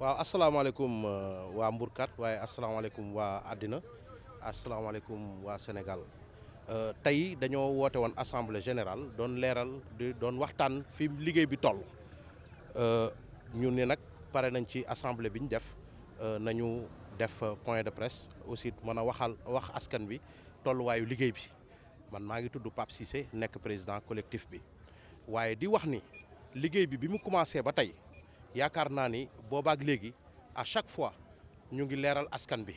waaw asalaamaaleykum waa Mbourkat waaye asalaamaaleykum waa àddina asalaamaaleykum waa Sénégal tey dañoo woote woon assemblée générale doon leeral doon waxtaan fi liggéey bi toll ñu ne nag pare nañ ci assemblée bi ñu def nañu def point de presse aussi mën a wax askan bi tolluwaayu liggéey bi man maa ngi tudd Pape Cissé nekk président collectif bi waaye di wax ni liggéey bi mu commencé ba tey yaakaar naa ni boobaak léegi à chaque fois ñu ngi leeral askan bi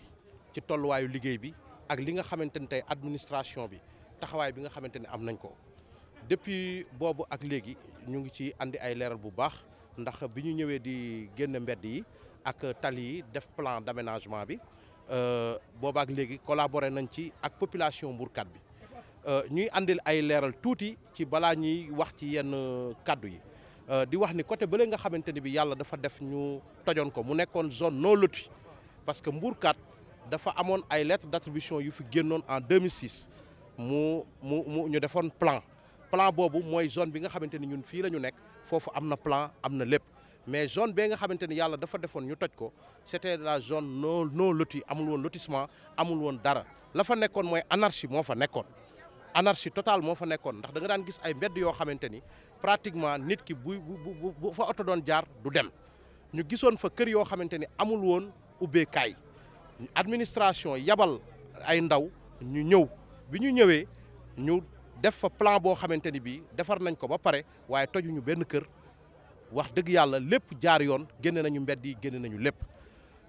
ci tolluwaayu liggéey bi ak li nga xamante ni tey administration bi taxawaay bi nga xamante ni am nañ ko depuis boobu ak léegi ñu ngi ci andi ay leeral bu baax ndax bi ñu ñëwee di génn mbedd yi ak tali yi def plan d'aménagement bi boobaak léegi collaboré nañ ci ak population Mbourkat bi ñuy andil ay leeral tuuti ci balaa ñuy wax ci yenn kaddu yi. di wax ni côté bële nga xamante ni bi yàlla dafa def ñu tojoon ko mu nekkoon zone non lotie parce que Mbourkat dafa amoon ay lettres d'attribution yu fi génnoon en 2006 mu ñu defoon plan boobu mooy zone bi nga xamante ni ñun fii la ñu nekk foofu am na plan am na lépp mais zone bee nga xamante ni yàlla dafa defoon ñu toj ko c'était la zone non lotie amul woon lotissement amul woon dara la fa nekkoon mooy anarchie moo fa nekkoon. anarchie totale moo fa nekkoon ndax da nga daan gis ay mbedd yoo xamante ni pratiquement nit ki bu fa oto doon jaar du dem ñu gisoon fa kër yoo xamante ni amul woon ubbeekaay administration yabal ay ndaw ñu ñëw bi ñu ñëwee ñu def fa plan boo xamante ni bii defar nañ ko ba pare waaye tojuñu benn kër wax dëgg yàlla lépp jaar yoon génne nañu mbedd yi génne nañu lépp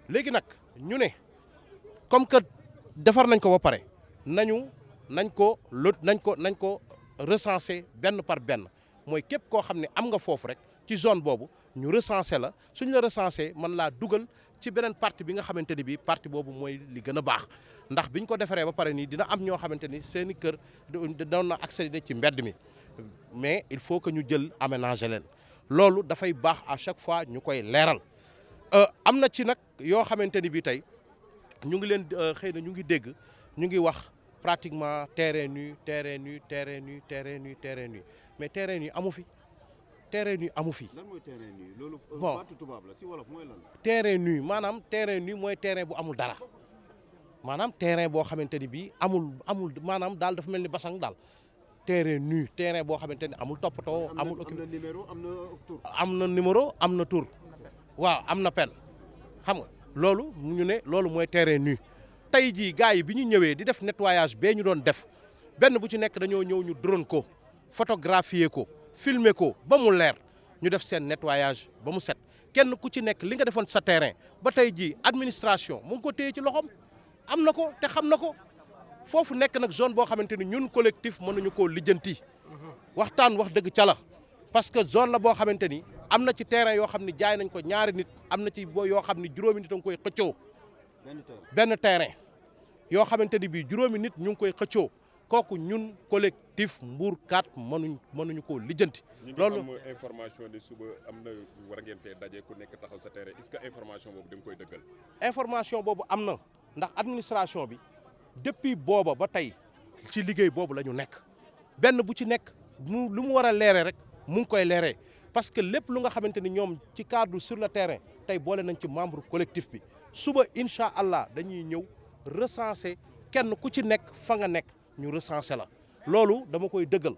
léegi nag ñu ne comme que defar nañ ko ba pare nañ ko recenser benn par benn mooy képp koo xam ne am nga foofu rek ci zone boobu ñu recenser la suñ la recenser mën laa dugal ci beneen partie bi nga xamante ni bii partie boobu mooy li gën a baax ndax biñ ko defaree ba pare nii dina am ñoo xamante ni seeni kër doon na accéder ci mbedd mi mais il faut que ñu jël aménager leen loolu dafay baax à chaque fois ñu koy leeral am na ci nag yoo xamante ni bii tey ñu ngi leen xëy na ñu ngi dégg ñu ngi wax pratiquement terrain nu mais terrain nu amu fi lan mooy terrain nu loolu bon baatu tubaab la ci wolof mooy lan terrain nu maanaam terrain nu mooy terrain bu amul dara maanaam terrain boo xamante ni bii amul maanaam daal dafa mel ni basang daal terrain boo xamante ni amul toppatoo amul am na numéro am na tur am na numéro am na tur waaw am na pen xam nga loolu ñu ne loolu mooy terrain nu tey jii gars yi bi ñu ñëwee di def nettoyage bee ñu doon def benn bu ci nekk dañoo ñëw ñu drone ko photographier ko filmer ko ba mu leer ñu def seen nettoyage ba mu set kenn ku ci nekk li nga defoon sa terrain ba tey jii administration mu ngi ko téye ci loxoom am na ko te xam na ko foofu nekk nag zone boo xamante ni ñun collectif mënuñu koo lijjanti waxtaan wax dëgg ca la parce que zone la boo xamante ni am na ci terrain yoo xam ne jaay nañ ko ñaari nit am na ci yoo xam ne juróomi nit a ngi koy xëccoo benn terrain yoo xamante ni bii juróomi nit ñu ngi koy xëccoo kooku ñun collectif Mbourkat mënuñu koo lijjanti. loolu ñu ngi am information ni suba am na war ngeen fee daje ku nekk taxaw sa terrain est-ce que information boobu da nga koy dëggal. information boobu am na ndax administration bi depuis booba ba tey ci liggéey boobu la ñu nekk benn bu ci nekk lu mu war a leeree rek mu ngi koy leeree parce que lépp lu nga xamante ni ñoom ci cadre sur le terrain tey boole nañ ci membre collectif bi suba incha allah dañuy ñëw recenser kenn ku ci nekk fa nga nekk ñu recenser la loolu dama koy dëggal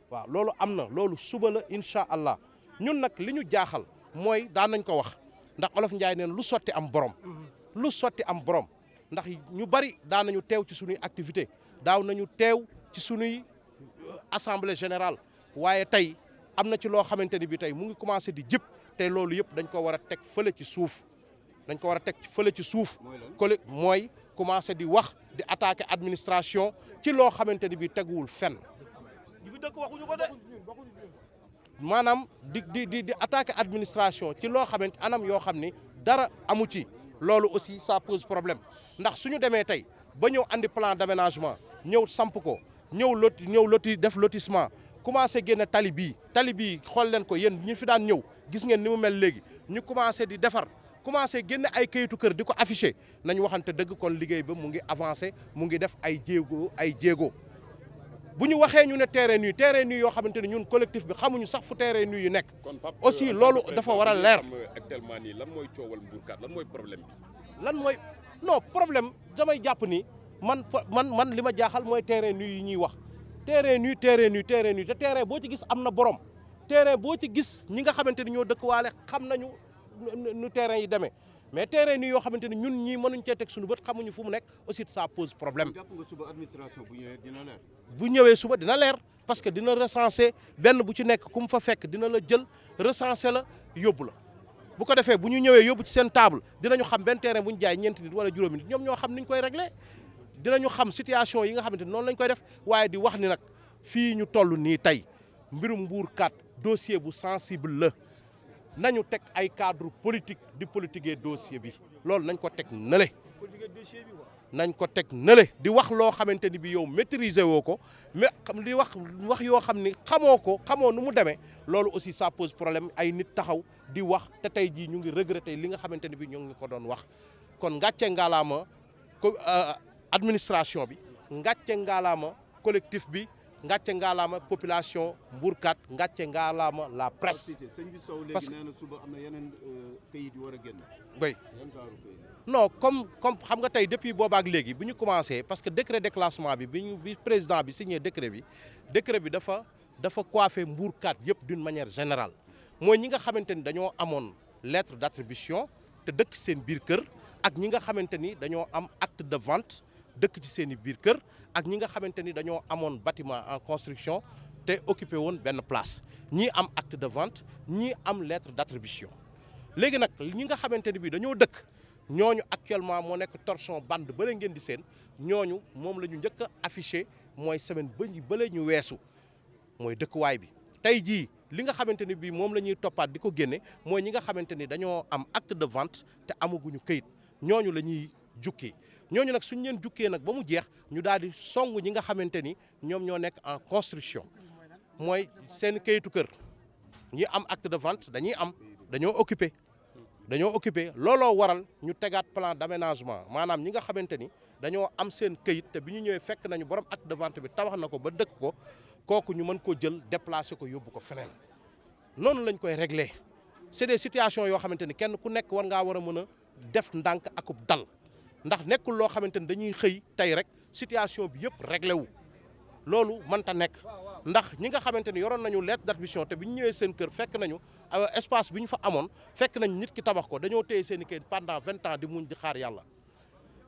waaw loolu am na loolu suba la incha allah ñun nag li ñu jaaxal mooy daan nañ ko wax ndax olof Njaay neen lu sotti am borom ndax ñu bari daan nañu teew ci sunuy activité daaw nañu teew ci sunuy assemblée générale waaye tey am na ci loo xamante ni bi tey mu ngi commencé di jëpp te loolu yëpp dañ ko war a teg fële ci suuf mooy commencé di wax di attaquer administration ci loo xamante ni bii teguwul fenn. ñu fi dëkk waxuñu ko de. maanaam di attaquer administration ci loo xamante anam yoo xam ni dara amu ci loolu aussi ça pose problème ndax suñu demee tey ba ñëw andi plan d'aménagement ñëw samp ko ñëw loti def lotissement commencé génne tali bii xool leen ko yéen ñu fi daan ñëw gis ngeen ni mu mel léegi ñu commencé di defar. commencé génne ay kayitu kër di ko affiché nañ waxante dëgg kon liggéey ba mu ngi avancé mu ngi def ay jéego bu ñu waxee ñu ne terrain nu yoo xamante ne ñun collectif bi xamuñu sax fu terrain nu yu nekk aussi loolu dafa war a leer. actuellement nii lan mooy coowal Mbourkat lan mooy problème bi. lan mooy non problème damay jàpp ni man li ma jaaxal mooy terrain nu yi ñuy wax terrain nu te terrain boo ci gis am na borom terrain boo ci gis ñi nga xamante ni ñoo dëkkuwaale xam nañu nu terrain yi demee mais terrain nu yoo xamante ni ñun ñii mënuñ cee teg suñu bët xamuñu fu mu nekk aussi ça pose problème. jàpp nga suba administration bu ñëwee dina leer. bu ñëwee suba dina leer parce que dina recenser benn bu ci nekk ku mu fa fekk dina la jël recenser la yóbbu la. bu ko defee bu ñu ñëwee yóbbu ci seen table dinañu xam benn terrain bu ñu jaay ñeenti nit wala juróomi nit ñoom ñoo xam ni ñu koy réglé dinañu xam situation yi nga xamante ni noonu lañ koy def waaye di wax ni nag fii ñu toll nii tey mbirum Mbourkat dossier bu sensible la nañu teg ay cadre politique di politiquer dossier bi loolu nañ ko teg nële. nañ ko teg nële di wax loo xamante ni bi yow maîtriser woo ko mais di wax yoo xam ni xamoo nu mu demee loolu aussi ça pose problème ay nit taxaw di wax te tey jii ñu ngi regretter li nga xamante ni bi ñu ngi ko doon wax kon ngàcce ngaalaama administration bi ngàcce ngaalaama collectif bi ngàcce ngaalaama population Mbourkat ngàcce ngaalaama la presse. sëñ bi Sow léegi nee na suba am na yeneen këyit yu war a génn. oui non comme xam nga tey depuis boobaak léegi bu ñu commencé parce que décret déclassement bi président bi signé décret bi dafa coiffé Mbourkat yëpp d'une manière générale mooy ñi nga xamante ni dañoo amoon lettre d'attribution te dëkk seen biir kër ak ñi nga xamante ni dañoo am acte de vente dëkk ci seen i biir kër ak ñi nga xamante ni dañoo amoon bâtiment en construction te occupé woon benn place ñii am acte de vente ñii am lettre d'attribution léegi nag ñi nga xamante ni bi dañoo dëkk ñooñu actuellement moo nekk torchon bande ba ngeen di seen ñooñu moom la ñu njëkk a affiché mooy semaine ba ñu weesu mooy dëkkuwaay bi tey jii li nga xamante ni bii moom la ñuy toppaat di ko génne mooy ñi nga xamante ni dañoo am acte de vente te amaguñu këyit ñooñu la ñuy jukkee ñooñu nag suñu leen jukkee nag ba mu jeex ñu daal di song ñi nga xamante ni ñoom ñoo nekk en construction mooy seen këyitu kër ñi am acte de vente dañoo occupé looloo waral ñu tegaat plan d'aménagement maanaam ñi nga xamante ni dañoo am seen këyit te bi ñu ñëwee fekk nañu borom acte de vente bi tabax na ko ba dëkk ko kooku ñu mën ko jël déplacer ko yóbbu ko feneen noonu lañ koy régler c'est des situations yoo xamante ni kenn ku nekk war a mën a def ndànk akub dal ndax nekkul loo xamante ni dañuy xëy tey rek situation bi yëpp réglé wu loolu mënta nekk ndax ñi nga xamante ni yoroon nañu lettre d'attribution te bi ñu ñëwee seen kër fekk nañu espace bi ñu fa amoon fekk nañ nit ki tabax ko dañoo téye seen i kayit pendant 20 ans di muñ di xaar yàlla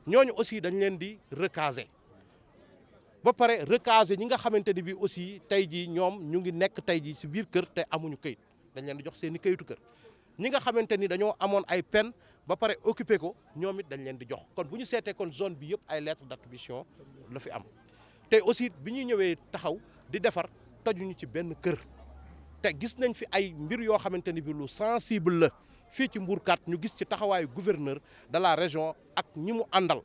ñooñu aussi dañ leen di recaser ba pare recaser ñi nga xamante ni bi aussi tey jii ñoom ñu ngi nekk tey jii si biir kër te amuñu kayit dañ leen di jox seen i kayitu kër ñi nga xamante ni dañoo amoon ay peine ba pare occupé ko ñoom it dañ leen di jox kon bu ñu seetee kon zone bi yëpp ay lettre d'attribution la fi am te aussi bi ñuy ñëwee taxaw di defar tojuñu ci benn kër te gis nañ fi ay mbir yoo xamante ni bi lu sensible la fii ci Mbourkat ñu gis ci taxawaayu gouverneur de la région ak ñi mu àndal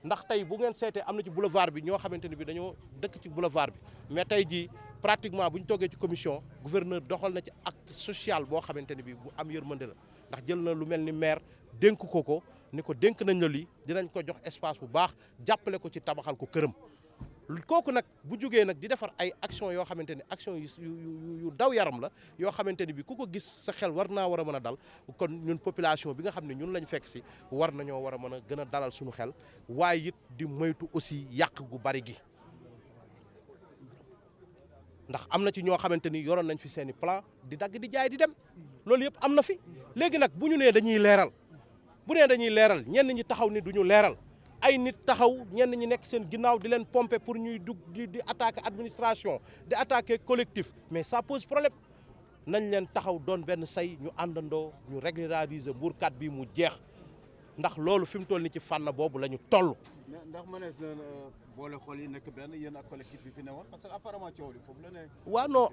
ndax tey bu ngeen seetee am na ci boulevard bi ñoo xamante ni bi dañoo dëkk ci boulevard bi mais tey jii pratiquement bu ñu toogee ci commission gouverneur doxal na ci acte social boo xamante ni bi bu am yërmande la ndax jël na lu mel ni maire dénk ko ni ko dénk nañ la lii dinañ ko jox espace bu baax jàppale ko ci tabaxal ko këram kooku nag bu jugee nag di defar ay action yoo xamante ni action yu daw yaram la yoo xamante ni bi ku ko gis sa xel war naa war a mën a dal kon ñun population bi nga xam ne ñun lañ fekk si war nañoo war a mën a gën a dalal suñu xel waaye it di moytu aussi yàq gu bari gi ndax am na ci ñoo xamante ni yoroon nañ fi seen i plan di dagg di jaay di dem loolu yëpp am na fi léegi nag bu ñu nee dañuy leeral ñenn ñi taxaw ni duñu leeral ay nit taxaw ñenn ñi nekk seen ginnaaw di leen pomper pour ñuy dugg di attaquer administration di attaquer collectif mais ça pose problème nañ leen taxaw doon benn say ñu àndandoo ñu régulariser Mbourkat bi mu jeex ndax loolu fi mu toll ni ci fànn boobu la ñu toll. ndax mënees na boole xol yi nekk benn yéen ak collectif bi fi newoon parce que apparemment coow li foofu la ne. waaw non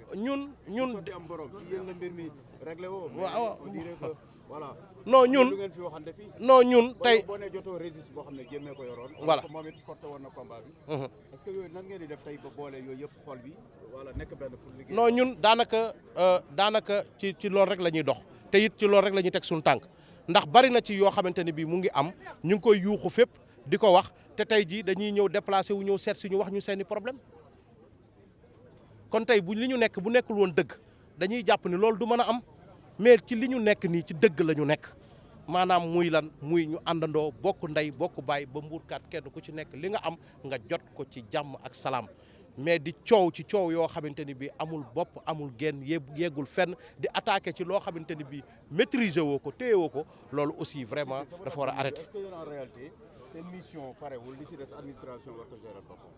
ñun di am borom si yéen la mbir mi réglé woo. waaw on dirait que voilà. non ñun lu ngeen fi waxante fii. non ñun tey boo nee jotoo registre boo xam ne génnee ko yoroon. voilà moom it porté woon na combat bi. est-ce que yooyu nan ngeen di def tey ba boole yooyu yëpp xol bi wala nekk benn pour liggéey. non ñun daanaka ci loolu rek la ñuy dox te it ci loolu rek la ñuy teg suñu tànk ndax bari na ci yoo xamante ne bii mu ngi am ñu ngi koy yuuxu fépp di ko wax te tey jii dañuy ñëw déplacé wu ñëw seet si ñu wax ñu seeni problème kon tey bu li ñu nekk bu nekkul woon dëgg dañuy jàpp ni loolu du mën a am mais ci li ñu nekk nii ci dëgg la ñu nekk maanaam muy lan muy ñu àndandoo bokk ndey bokk baay ba mbuurkat kenn ku ci nekk li nga am nga jot ko ci jàmm ak salaam mais di coow ci coow yoo xamante ni bi amul bopp amul genn yeggul fenn di attaqué ci loo xamante ni bi maîtriser woo ko téye woo ko loolu aussi vraiment dafa war a arrêté. Est-ce que yéen en réalité seen mission parewul li ci des administration war ko gérer boppam?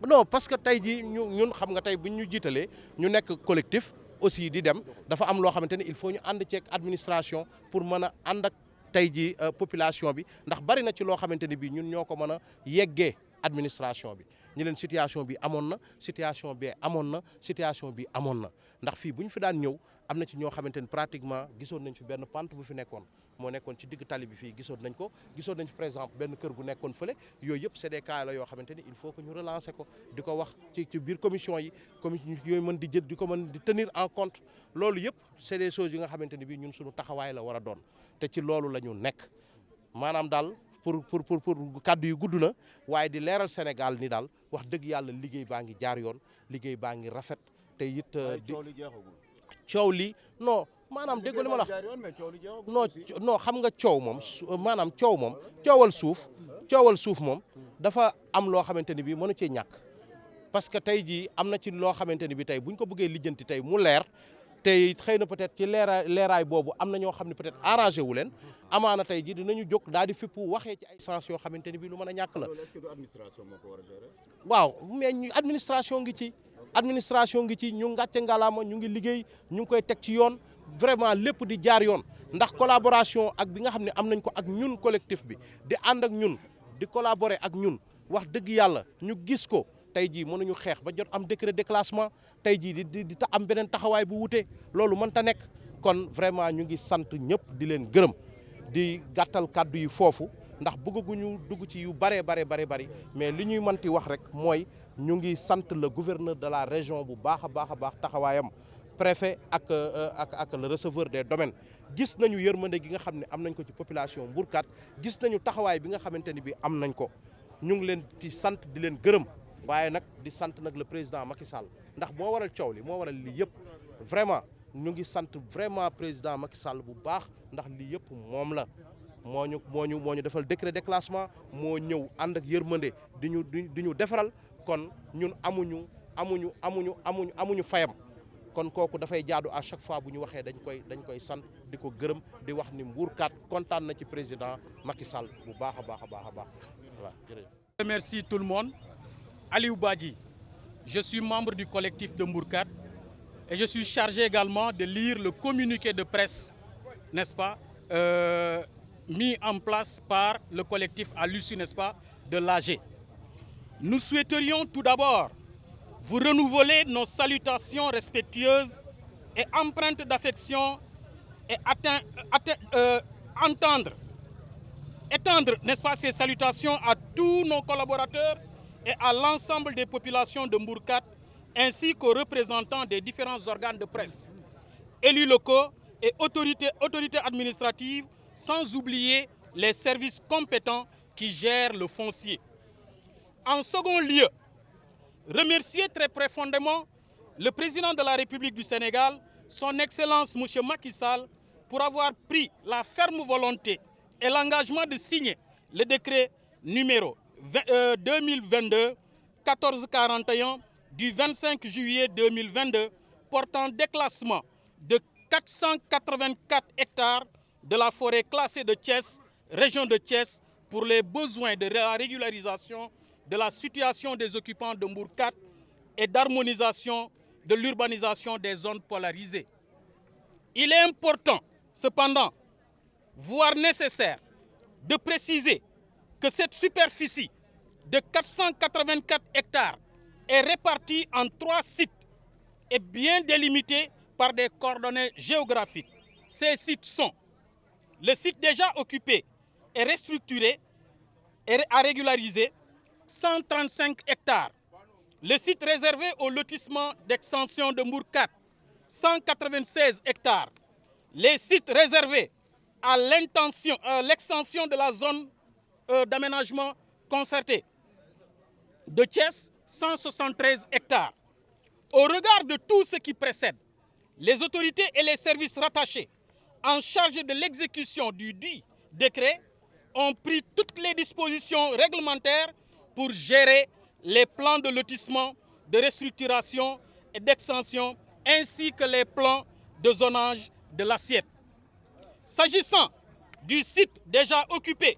Non parce que tey jii ñun xam nga tey bu ñu jiitalee ñu nekk collectif aussi di dem dafa am loo xamante ni il faut ñu ànd ceeg administration pour mën a ànd ak tey jii population bi ndax bari na ci loo xamante ni bii ñun ñoo ko mën a yeggee administration bi ñu leen situation bi amoon na situation bi amoon na situation bi amoon na ndax fii bu ñu fi daan ñëw am na ci ñoo xamante ni pratiquement gisoon nañ fi benn pante bu fi nekkoon moo nekkoon ci digg tali bi fii gisoon nañ ko gisoon nañ fi par exemple benn kër gu nekkoon fële yooyu yëpp c'est des cas la yoo xamante ni il faut que ñu relancer ko di ko wax ci biir commission yooyu mën di jël di ko mën di tenir en compte loolu yëpp c'est des choses yi nga xamante ni bii ñun suñu taxawaay la war a doon te ci loolu la ñu nekk maanaam daal pour kàddu yu gudd na waaye di leeral Sénégal ni daal wax dëgg yàlla liggéey baa ngi jaar yoon liggéey baa ngi rafet te it di coow li non maanaam dégg li ma la wax non xam nga coow moom maanaam coow moom coowal suuf moom dafa am loo xamante ni bii mënu cee ñàkk parce que tey jii am na ci loo xamante ni bi tey buñ ko bëggee lijjanti tey mu leer tey xëy na peut-être ci leeraay boobu am na ñoo xam ne peut-être arrangé wu leen amaana tey jii dinañu jóg daal di fippu waxee ci ay sens yoo xamante ni bii lu mën a ñàkk la. Est-ce que administration moo ko war a gérer? waaw mais administration ngi ci ñu ngàcce ngalaama ñu ngi liggéey ñu ngi koy teg ci yoon vraiment lépp di jaar yoon ndax collaboration ak bi nga xam ne am nañ ko ak ñun collectif bi di ànd ak ñun di collaborer ak ñun wax dëgg yàlla ñu gis ko. tey jii mënuñu xeex ba jot am décret de déclassement tey jii di am beneen taxawaay bu wute loolu mënta nekk kon vraiment ñu ngi sant ñëpp di leen gërëm di gàttal kàddu yi foofu ndax bëgguñu dugg ci yu bari mais li ñuy mënti wax rek mooy ñu ngi sant le gouverneur de la région bu baax a baax taxawaayam préfet ak le receveur des domaines gis nañu yërmande gi nga xam ne am nañ ko ci population Mbourkat gis nañu taxawaay bi nga xamante ni bi am nañ ko ñu ngi leen ci sant di leen gërëm waaye nag di sant nag le président Macky Sall ndax moo waral coow li moo waral lii yëpp vraiment ñu ngi sant vraiment président Macky Sall bu baax ndax lii yëpp moom la moo ñu defal décret de déclassement moo ñëw ànd ak yërmande di ñu defaral kon ñun amuñu fayam kon kooku dafay jaadu à chaque fois bu ñu waxee dañ koy sant di ko gërëm di wax ni Mbourkat kontaan na ci président Macky Sall bu baax a baax voilà jërëjëf. Merci tout le monde. Aliou Badji, je suis membre du collectif de Mbourkat et je suis chargé également de lire le communiqué de presse, n'est-ce pas, mis en place par le collectif à l'issue, n'est-ce pas, de l'AG. Nous souhaiterions tout d'abord vous renouveler nos salutations respectueuses et empreintes d'affection et étendre, n'est-ce pas, ces salutations à tous nos collaborateurs et à l'ensemble des populations de Mbourkat, ainsi qu'aux représentants des différents organes de presse, élus locaux et autorités administratives, sans oublier les services compétents qui gèrent le foncier. En second lieu, remercier très profondément le président de la République du Sénégal, son Excellence M. Macky Sall, pour avoir pris la ferme volonté et l'engagement de signer le décret numéro 2022-1441 du 25 juillet 2022 portant déclassement de 484 hectares de la forêt classée de Thiès, région de Thiès, pour les besoins de la régularisation de la situation des occupants de Mbourkat et d'harmonisation de l'urbanisation des zones polarisées. Il est important, cependant, voire nécessaire, de préciser que cette superficie de 484 hectares est répartie en 3 sites et bien délimitée par des coordonnées géographiques. Ces sites sont le site déjà occupé et restructuré et à régulariser, 135 hectares. Le site réservé au lotissement d'extension de Mbourkat, 196 hectares. Les sites réservés à l'extension de la zone d'aménagement concerté de Thiès, 173 hectares. Au regard de tout ce qui précède, les autorités et les services rattachés en charge de l'exécution du dit décret ont pris toutes les dispositions réglementaires pour gérer les plans de lotissement, de restructuration et d'extension, ainsi que les plans de zonage de l'assiette. S'agissant du site déjà occupé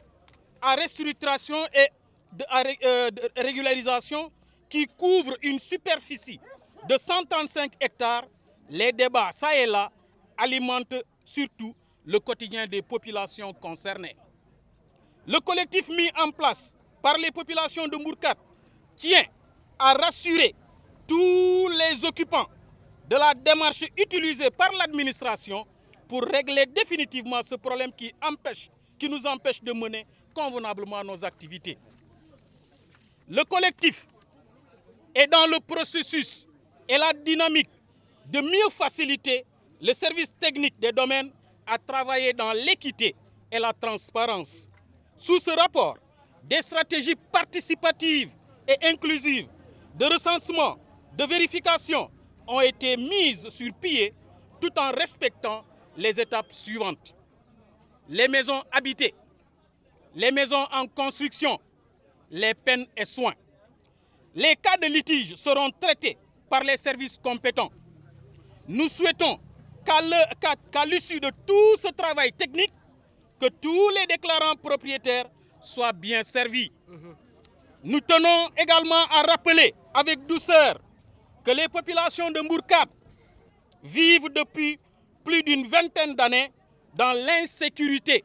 à restructuration et de régularisation qui couvre une superficie de 135 hectares, les débats, ça et là, alimentent surtout le quotidien des populations concernées. Le collectif mis en place par les populations de Mbourkat tient à rassurer tous les occupants de la démarche utilisée par l'administration pour régler définitivement ce problème qui nous empêche de mener convenablement nos activités. Le collectif est dans le processus et la dynamique de mieux faciliter le service technique des domaines à travailler dans l'équité et la transparence. Sous ce rapport, des stratégies participatives et inclusives de recensement, de vérification ont été mises sur pied tout en respectant les étapes suivantes. Les maisons habitées, les maisons en construction, les peines et soins. Les cas de litige seront traités par les services compétents. Nous souhaitons qu'à l'issue de tout ce travail technique, que tous les déclarants propriétaires soient bien servis. Nous tenons également à rappeler avec douceur que les populations de Mbourkat vivent depuis plus d'une vingtaine d'années dans l'insécurité,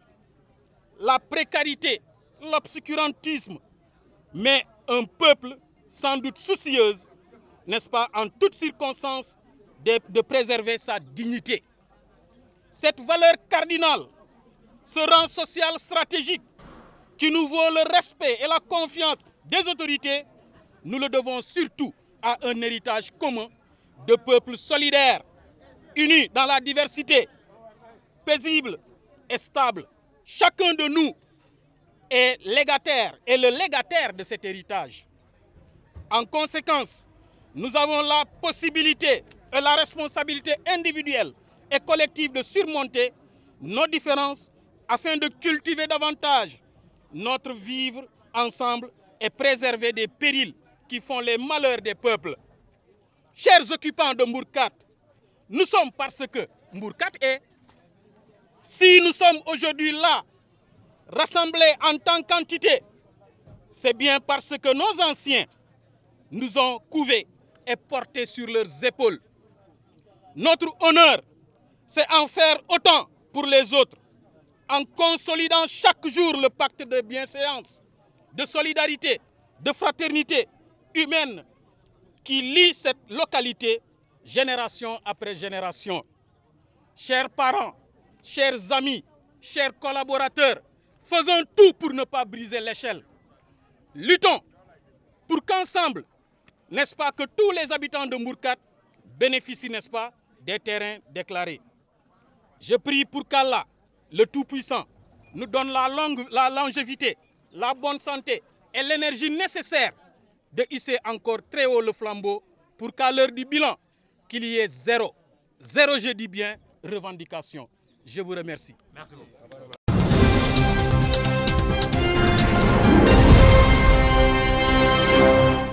la précarité, l'obscurantisme, mais un peuple sans doute soucieuse, n'est-ce pas, en toutes circonstances, de préserver sa dignité. Cette valeur cardinale, ce rang social stratégique qui nous vaut le respect et la confiance des autorités, nous le devons surtout à un héritage commun de peuples solidaires, unis dans la diversité, paisibles et stables. Chacun de nous est légataire, est le légataire de cet héritage. En conséquence, nous avons la possibilité et la responsabilité individuelle et collective de surmonter nos différences afin de cultiver davantage notre vivre ensemble et préserver des périls qui font les malheurs des peuples. Chers occupants de Mbourkat, nous sommes parce que Mbourkat est. Si nous sommes aujourd'hui là, rassemblés en tant qu'entité, c'est bien parce que nos anciens nous ont couvés et portés sur leurs épaules. Notre honneur, c'est en faire autant pour les autres, en consolidant chaque jour le pacte de bienséance, de solidarité, de fraternité humaine qui lie cette localité génération après génération. Chers parents, chers amis, chers collaborateurs, faisons tout pour ne pas briser l'échelle. Luttons pour qu'ensemble, n'est-ce pas, que tous les habitants de Mbourkat bénéficient, n'est-ce pas, des terrains déclarés. Je prie pour qu'Allah, le Tout-Puissant, nous donne la longévité, la bonne santé et l'énergie nécessaire de hisser encore très haut le flambeau pour qu'à l'heure du bilan, qu'il y ait zéro, je dis bien, revendication. Je vous remercie. Merci beaucoup.